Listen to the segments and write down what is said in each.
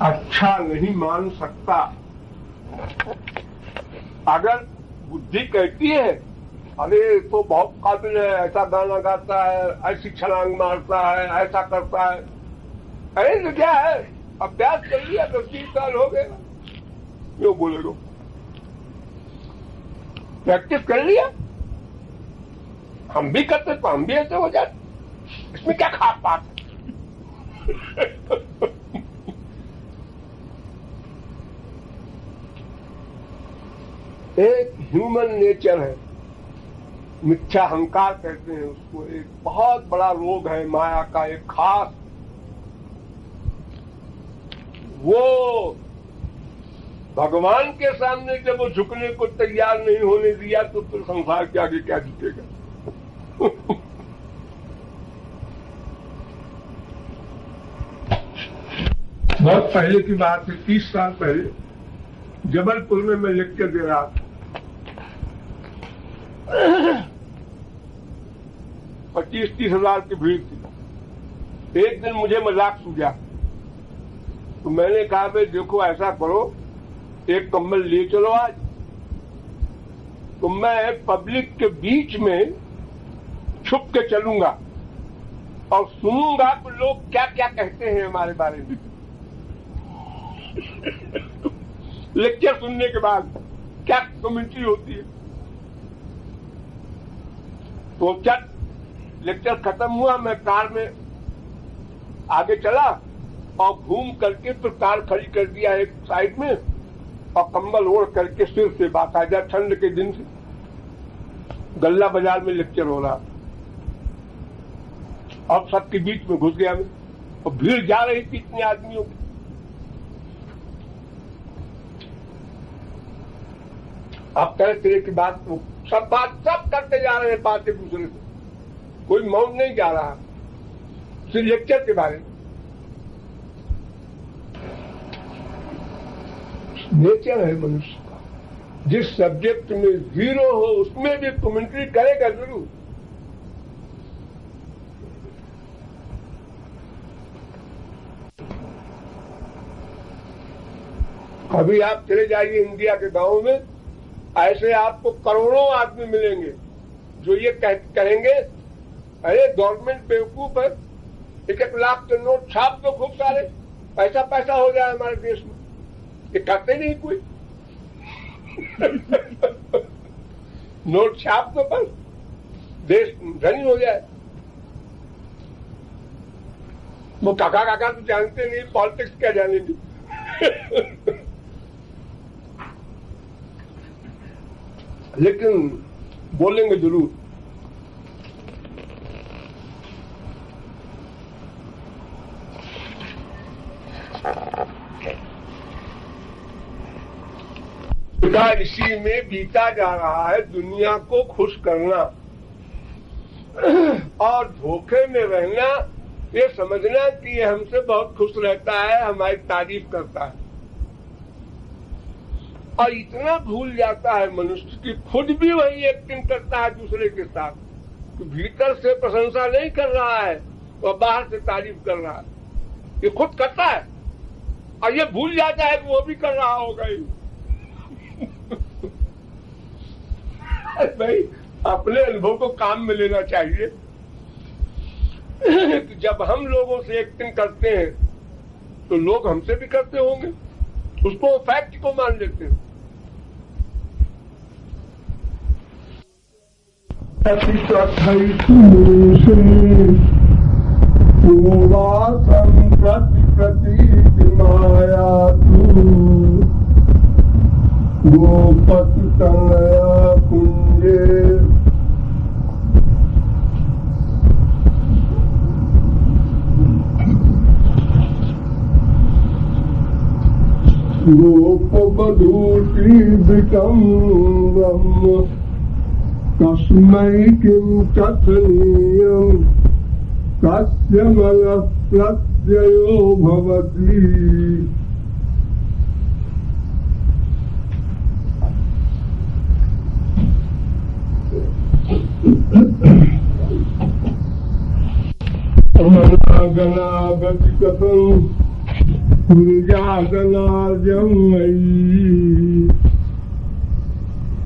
अच्छा नहीं मान सकता। अगर बुद्धि कहती है अरे तो बहुत काबिल है, ऐसा गाना गाता है, ऐसी छलांग मारता है, ऐसा करता है, अरे तो क्या है, अभ्यास कर लिया 10-20 साल हो गए, क्यों बोलेगा? प्रैक्टिस कर लिया, हम भी करते तो हम भी ऐसे हो जाते, इसमें क्या खास बात है? एक ह्यूमन नेचर है, मिथ्या अहंकार कहते हैं उसको, एक बहुत बड़ा रोग है माया का, एक खास। वो भगवान के सामने जब वो झुकने को तैयार नहीं होने दिया तो फिर संसार के आगे क्या झुकेगा? बहुत पहले की बात है, 30 साल पहले जबलपुर में मैं लेक्चर दे रहा था। 25-30 हजार की भीड़ थी। एक दिन मुझे मजाक सूझा तो मैंने कहा भाई देखो ऐसा करो, एक कंबल ले चलो आज, तो मैं पब्लिक के बीच में छुप के चलूंगा और सुनूंगा कि लोग क्या क्या कहते हैं हमारे बारे में। लेक्चर सुनने के बाद क्या कमेंट्री होती है। तो चल लेक्चर खत्म हुआ, मैं कार में आगे चला और घूम करके फिर कार खड़ी कर दिया एक साइड में और कंबल ओढ़ करके सिर से, बाकायदा ठंड के दिन से, गल्ला बाजार में लेक्चर हो रहा और सबके बीच में घुस गया मैं, और भीड़ जा रही थी इतने आदमियों की। आप तरह की बात, सब करते जा रहे हैं बात एक दूसरे से, कोई मौन नहीं जा रहा, सिर्फ लेक्चर के बारे में। नेचर है मनुष्य का, जिस सब्जेक्ट में जीरो हो उसमें भी कमेंट्री करेगा जरूर। अभी आप चले जाइए इंडिया के गांव में, ऐसे आपको करोड़ों आदमी मिलेंगे जो ये कहेंगे अरे गवर्नमेंट बेवकूफ है, 1-1 लाख के नोट छाप दो खूब सारे, पैसा पैसा हो जाए हमारे देश में। ये करते नहीं कोई। नोट छाप दो बस, देश धनी हो जाए। वो काका तो जानते नहीं पॉलिटिक्स क्या जानेंगे। लेकिन बोलेंगे जरूर। इसी में बीता जा रहा है दुनिया को खुश करना और धोखे में रहना, ये समझना कि ये हमसे बहुत खुश रहता है, हमारी तारीफ करता है, और इतना भूल जाता है मनुष्य कि खुद भी वही एक्टिंग करता है दूसरे के साथ, तो भीतर से प्रशंसा नहीं कर रहा है और बाहर से तारीफ कर रहा है। ये खुद करता है और ये भूल जाता है कि वो भी कर रहा होगा ही। भाई अपने अनुभव को काम में लेना चाहिए। कि जब हम लोगों से एक्टिंग करते हैं तो लोग हमसे भी करते होंगे, उसको फैक्ट को मान लेते हैं। माया गोपति तनया कुंजे गोपवधूति विकम्बम कस्मै किं कथनीयं कस्य मनः प्रत्ययो भवति। गणागति कथं गुरुजातनार्जं मयि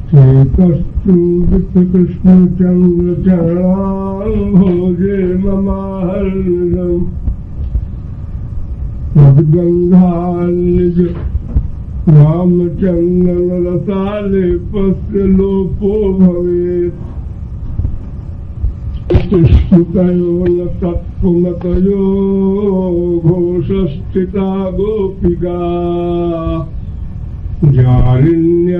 चेतस्तु वित्तकृष्णचन्द्र चरणां भोजे ममाहर्षम् तद्गन्धान्निज रामचन्द्रन रसालेपस्य लोपो भवेत् तिष्ठुकयो न तत्त्वमतयो घोषस्थिता गोपिका जारिण्य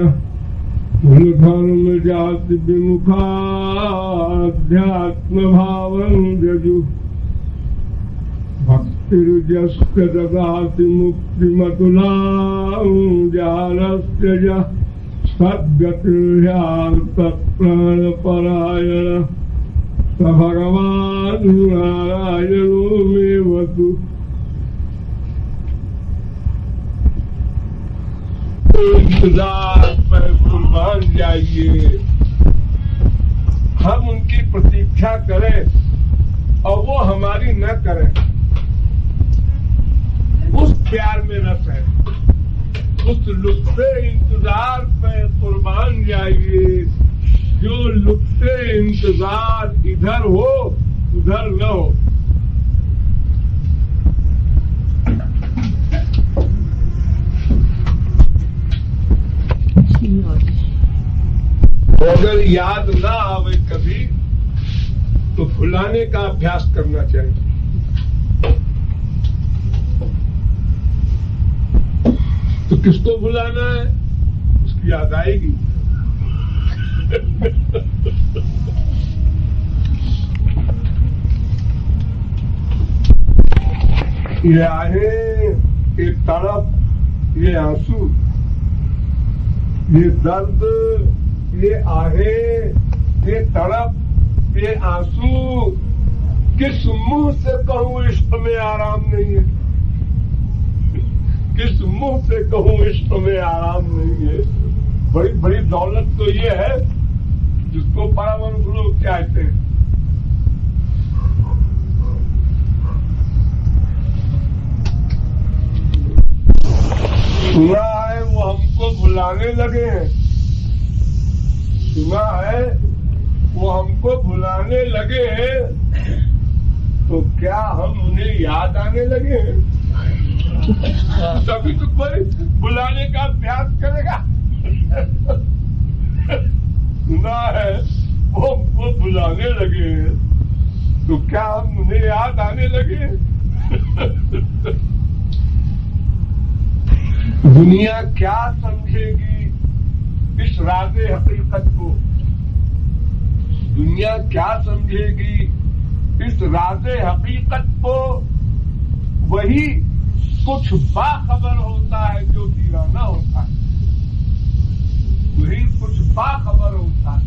कुलधर्म जाति विमुखाध्यात्म भावं जजु भक्तिर्जस्य ददाति मुक्तिमतुलां जारस्य च सद्गतिर्ह्यात्तत्प्राणपरायण स भगवान् नारायणो मे वतु। इंतजार पर कुर्बान जाइए, हम उनकी प्रतीक्षा करें और वो हमारी न करें, उस प्यार में रस है। उस लुत्फ़े इंतजार पे कुर्बान जाइए जो लुत्फ़े इंतजार इधर हो उधर न हो। अगर याद ना आवे कभी तो भुलाने का अभ्यास करना चाहिए। तो किसको भुलाना है, उसकी याद आएगी। ये आहे, ये तड़प, ये आंसू, ये दर्द, ये आहे, ये तड़प, ये आंसू, किस मुंह से कहूं इश्क में आराम नहीं है, किस मुंह से कहूं इश्क में आराम नहीं है। बड़ी बड़ी दौलत तो ये है जिसको परमाणु लोग कहते हैं। सुना है वो हमको भुलाने लगे हैं, सुना है वो हमको भुलाने लगे हैं, तो क्या हम उन्हें याद आने लगे हैं? तभी तो कोई बुलाने का अभ्यास करेगा। सुना है वो हमको बुलाने लगे हैं, तो क्या हम उन्हें याद आने लगे? दुनिया क्या समझेगी इस राज़े हकीकत को? दुनिया क्या समझेगी इस राज़े हकीकत को? वही कुछ बाखबर होता है जो दीवाना होता है, वही कुछ बाखबर होता है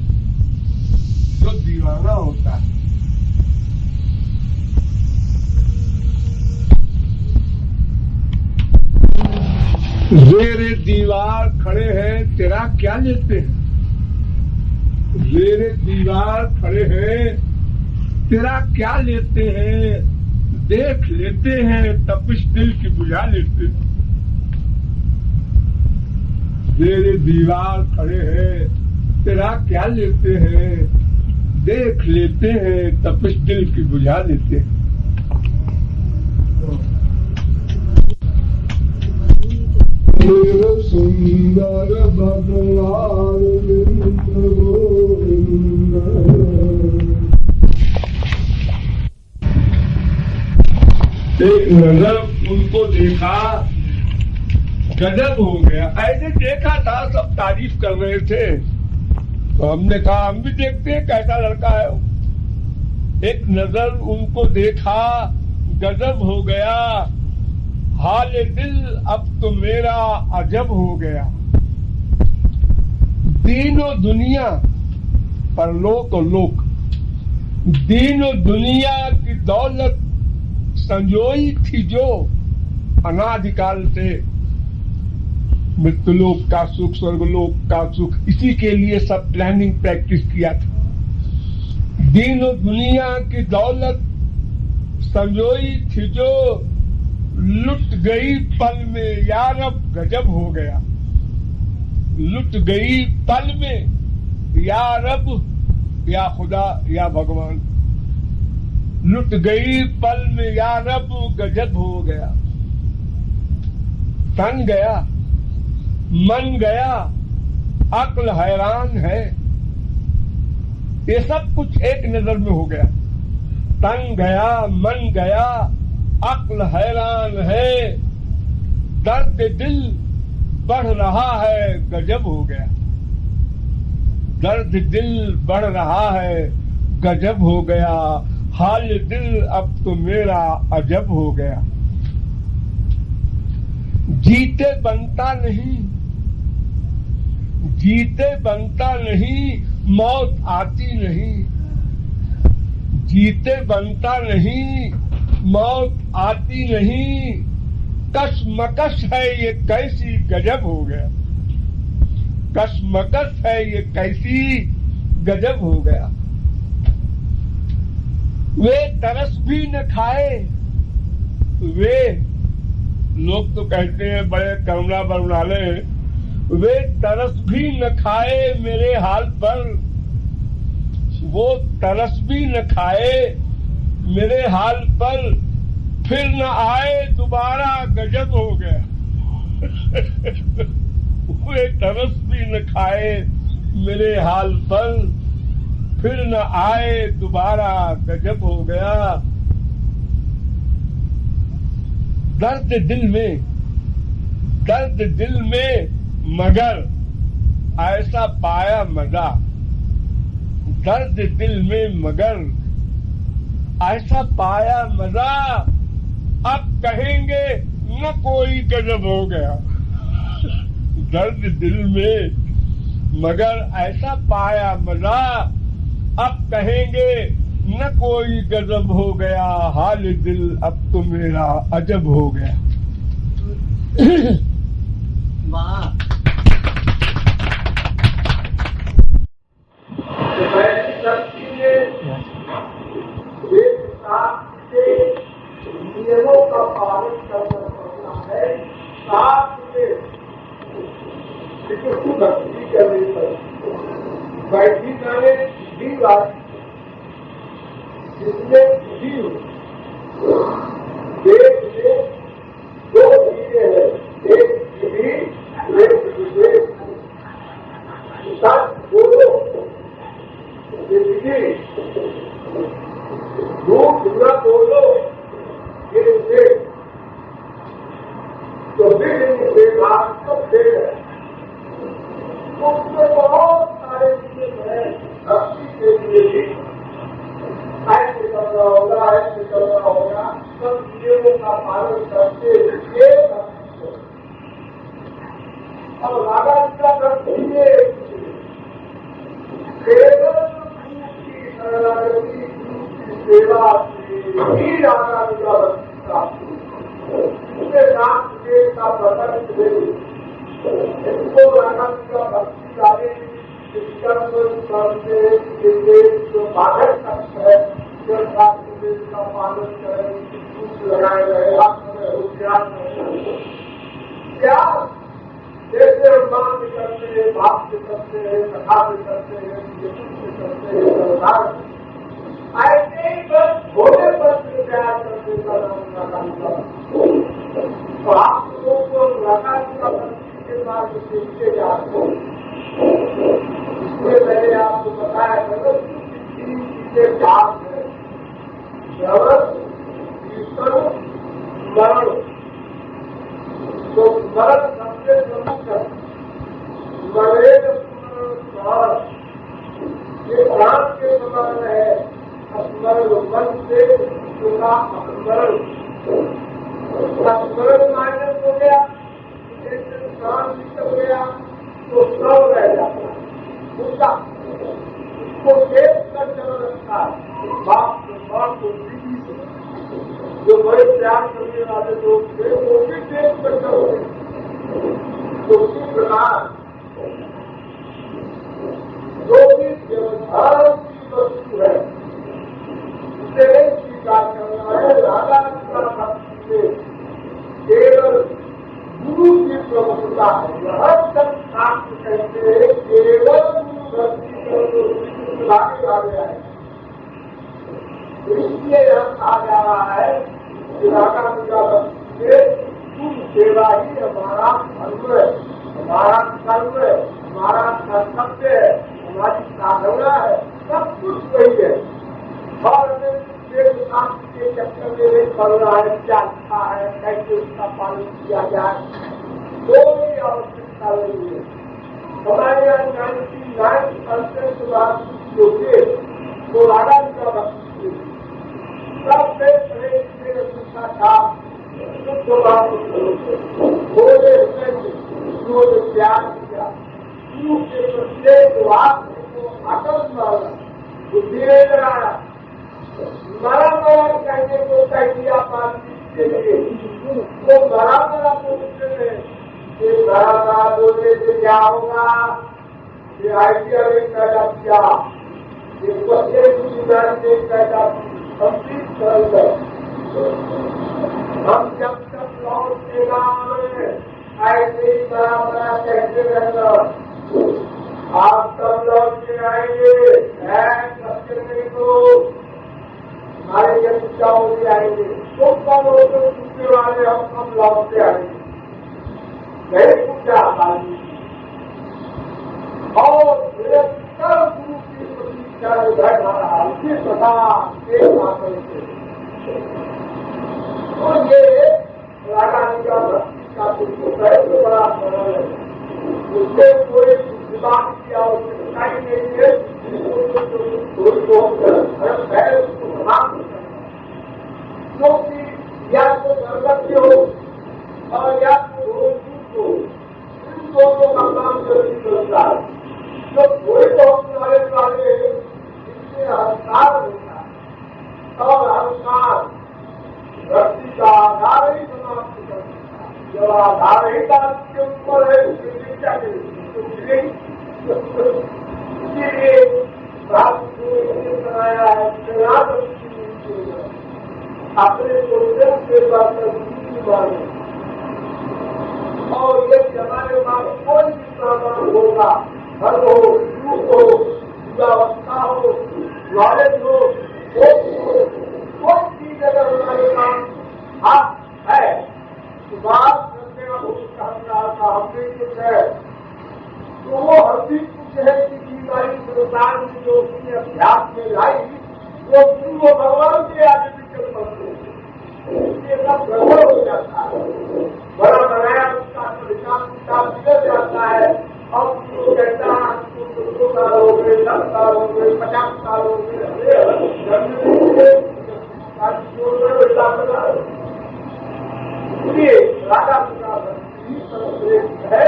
जो दीवाना होता है। जेरे दीवार खड़े हैं तेरा क्या लेते हैं, जेरे दीवार खड़े हैं तेरा क्या लेते हैं, देख लेते हैं तपिश दिल की बुझा लेते हैं। जेरे दीवार खड़े हैं तेरा क्या लेते हैं, देख लेते हैं तपिश दिल की बुझा लेते हैं। सुंदर भगवान गोविंद, एक नजर उनको देखा, गजब हो गया। ऐसे देखा था, सब तारीफ कर रहे थे, तो हमने कहा हम भी देखते हैं कैसा लड़का है। एक नजर उनको देखा, गजब हो गया, हाल दिल अब तो मेरा अजब हो गया। दीनो दुनिया परलोक और लोक, दीनो दुनिया की दौलत संजोई थी जो अनादिकाल से, मृत्युलोक का सुख, स्वर्गलोक का सुख, इसी के लिए सब प्लानिंग प्रैक्टिस किया था। दीनो दुनिया की दौलत संजोई थी जो लुट गई पल में यार अब गजब हो गया, लुट गई पल में या रब या खुदा या भगवान, लुट गई पल में या रब गजब हो गया। तन गया मन गया अक्ल हैरान है, ये सब कुछ एक नजर में हो गया। तन गया मन गया अक्ल हैरान है, दर्द दिल बढ़ रहा है गजब हो गया, दर्द दिल बढ़ रहा है गजब हो गया, हाल दिल अब तो मेरा अजब हो गया। जीते बनता नहीं, जीते बनता नहीं, मौत आती नहीं, जीते बनता नहीं, मौत आती नहीं, कशमकश है ये कैसी गजब हो गया, कशमकश है ये कैसी गजब हो गया। वे तरस भी न खाए, वे लोग तो कहते हैं बड़े करुणा बरनाले, वे तरस भी न खाए मेरे हाल पर, वो तरस भी न खाए मेरे हाल पर, फिर न आए दोबारा गजब हो गया। वे तरस भी न खाए मेरे हाल पर, फिर न आए दोबारा गजब हो गया। दर्द दिल में, दर्द दिल में मगर ऐसा पाया मजा, दर्द दिल में मगर ऐसा पाया मजा, अब कहेंगे न कोई गजब हो गया। दर्द दिल में मगर ऐसा पाया मजा, अब कहेंगे न कोई गजब हो गया, हाल दिल अब तो मेरा अजब हो गया। वाह। नियमों का पालन करना पड़ता है, साथ में भक्ति करनी पड़ती है। बैठी जाने भी बात जिसमें भी देश में दो चीजें हैं, एक विधि एक विवेक। सच बोलो विधि, झूठ न बोलो ये विवेक। तो विवेक सब देख है, उसमें बहुत सारे नियम है भक्ति के लिए भी। ऐसे करना होगा, ऐसे करना होगा, सब नियमों का पालन करते हुए और राधा जी का भक्ति केवल की शरणागति की सेवा से ही राधा जी का भक्ति प्राप्त उसके साथ विवेक का प्रकट हुए। इसको राधा जी का भक्ति लाने करते जो बाधक तत्व है, जो शास्त्र का पालन करें, कुछ लगाए रहे, आत्म होशियार क्या जैसे हम बात भी करते हैं, भाव से करते हैं, कथा भी करते हैं, से करते हैं, संसार ऐसे ही बस भोले पर प्यार करने का नाम रखा। तो आप लोगों को रखा का भक्ति के बाद सीखते जाते हैं। इसलिए मैंने आपको बताया जगत की 3 चीजें भाग है, जगत, ईश्वर, स्मरण। तो स्मरण सबसे प्रमुख है। स्मरण स्मरण ये प्राण के समान है। स्मरण मन से उसका स्मरण, स्मरण माइनस हो गया, एक प्राण निकल गया तो सब रह जाता है। उसका उसको देख कर चल रखता है। बाप माँ को दीदी जो बड़े प्यार करने वाले लोग थे वो भी देख कर चल रहे। तो उसी प्रकार जो भी व्यवधान की वस्तु है उसे नहीं स्वीकार करना है। राधा जी का भक्ति से होता है। यह शास्त्र कहते केवल भागे भागे आए। इसलिए यह कहा जा रहा है कि राजा से सेवा ही हमारा धर्म है, हमारा कर्म है, हमारा कर्तव्य है, हमारी साधना है, सब कुछ वही है। और शास्त्र के चक्कर में नहीं पड़ रहा है, क्या अच्छा है, कैसे उसका पालन किया जाए, कोई आवश्यकता नहीं है। हमारे यहाँ 99% बात जो थे वो राजा जी का भक्ति सबसे पहले उसका था शुद्ध बात बोले उन्होंने प्यार किया, के प्रत्येक वाक्य को अटल माना, धीरे लगाया, मरा कहने को कह दिया पार्टी के लिए, वो बड़ा बोलते हैं कि बड़ा बोलने से क्या होगा, ये आइडिया नहीं पैदा किया, ये प्रत्येक जिम्मेदारी नहीं पैदा की, कंप्लीट कर हम जब तक लौटेगा ऐसे ही बड़ा कहते रहना। आप सब लौट के आएंगे, करने को हमारे जब इच्छा होते आएंगे, तो कब लोग पूछने वाले हम कब लौटते आएंगे, नहीं पूछा पाएंगे। और निरंतर गुरु की प्रतीक्षा में बैठा रहा, उसी प्रकार एक आकर से और ये राजा जी का भक्ति का तो बड़ा सरल है, उससे कोई दिमाग की आवश्यकता ही नहीं है, क्योंकि या तो गर्भवती हो और या तो रोजूत हो, इन दोनों का काम जल्दी करता है। जो कोई बहुत नॉलेज वाले इनसे अहंकार होता है और अहंकार भक्ति का आधार ही समाप्त कर सकता है। जब आधार ही बात के ऊपर है उसके क्या करेंगे, इसीलिए भारत को बनाया है अपने को सेवा माने। और यदि हमारे पास कोई भी सामान होगा, घर हो, युग हो, युवावस्था हो, नॉलेज हो, कोई चीज अगर हमारे पास हाथ है तो बात करने का बहुत कहना था हमने कुछ है, तो वो हल्दी कुछ है कि बीमारी संसार में जो उसने अभ्यास में लाई वो भगवान के आगे भी चल पड़ते हैं, इसलिए सब गड़बड़ हो जाता है, बड़ा बनाया उसका हिसाब बिगड़ जाता है। और उसको कहता है 2 साल हो गए, 10 साल हो गए, 50 साल हो गए, इसलिए राजा का भक्ति सर्वश्रेष्ठ है,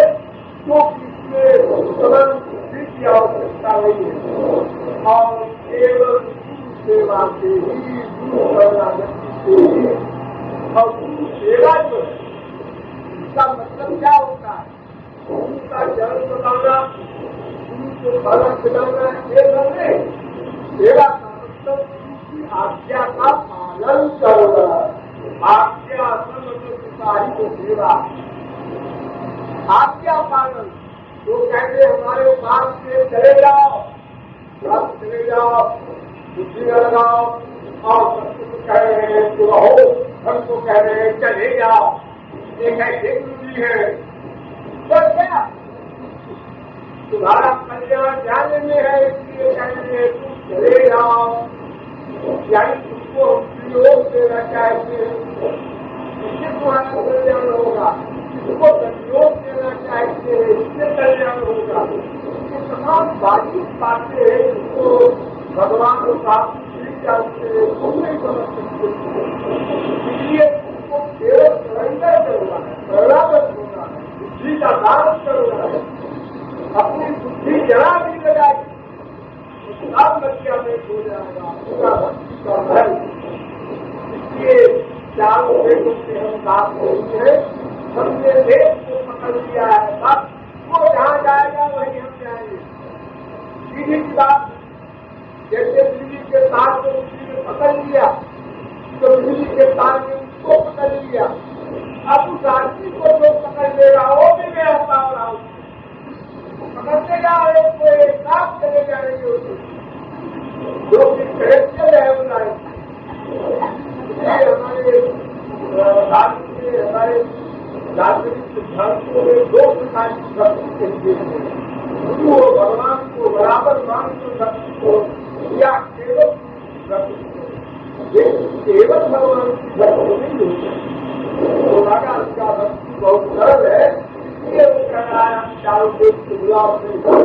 क्योंकि इसमें सदन बुद्धि की आवश्यकता नहीं है और केवल गुरु सेवा से ही, गुरु शरणागति से ही। और गुरु सेवा जो है इसका मतलब क्या होता है, गुरु का जन्म बताना, गुरु को खाना खिलाना, ये नहीं। सेवा का मतलब गुरु की आज्ञा का पालन करना, आज्ञा सिपाही को सेवा, आज्ञा पालन। तो कहते हमारे पास से चले जाओ, चले जाओ, बुद्धि लगाओ, और सबको कह रहे हैं तो रहो, हम को कह रहे हैं चले जाओ, एक ऐसे गुरु जी है तो क्या तुम्हारा कल्याण जाने में है, इसलिए कहेंगे तुम चले जाओ, यानी तुमको प्रयोग देना चाहते हैं, इससे तुम्हारा कल्याण होगा, इसको संयोग देना चाहते हैं, इससे कल्याण होगा। ये तमाम बाकी बातें हैं जिसको भगवान को काफी जानते हैं, तुम नहीं समझ सकते, इसलिए तुमको केवल सरेंडर करना है, शरणागत होना है, बुद्धि का दान करना है। अपनी बुद्धि जरा भी लगाएगी तो सब बच्चा में हो जाएगा पूरा भक्ति का महल। इसलिए चारों वेदों से हम बात नहीं है, हमने वेद को पकड़ लिया है, बस वो जहाँ जाएगा वही हम जाएंगे। सीधी की बात, जैसे बिजली के तार को उसी ने पकड़ लिया तो बिजली के तार ने उसको पकड़ लिया, अब उस आदमी को जो पकड़ लेगा वो भी गया नागरिक सिद्धांतों में दो प्रकार की भक्ति कहते हैं। गुरु और भगवान को बराबर मानकर भक्ति को या केवल भक्ति को, ये केवल भगवान की भक्ति नहीं होती। तो लगा उसका भक्ति बहुत सरल है, इसलिए वो कह रहा है चारों देश के गुलाब से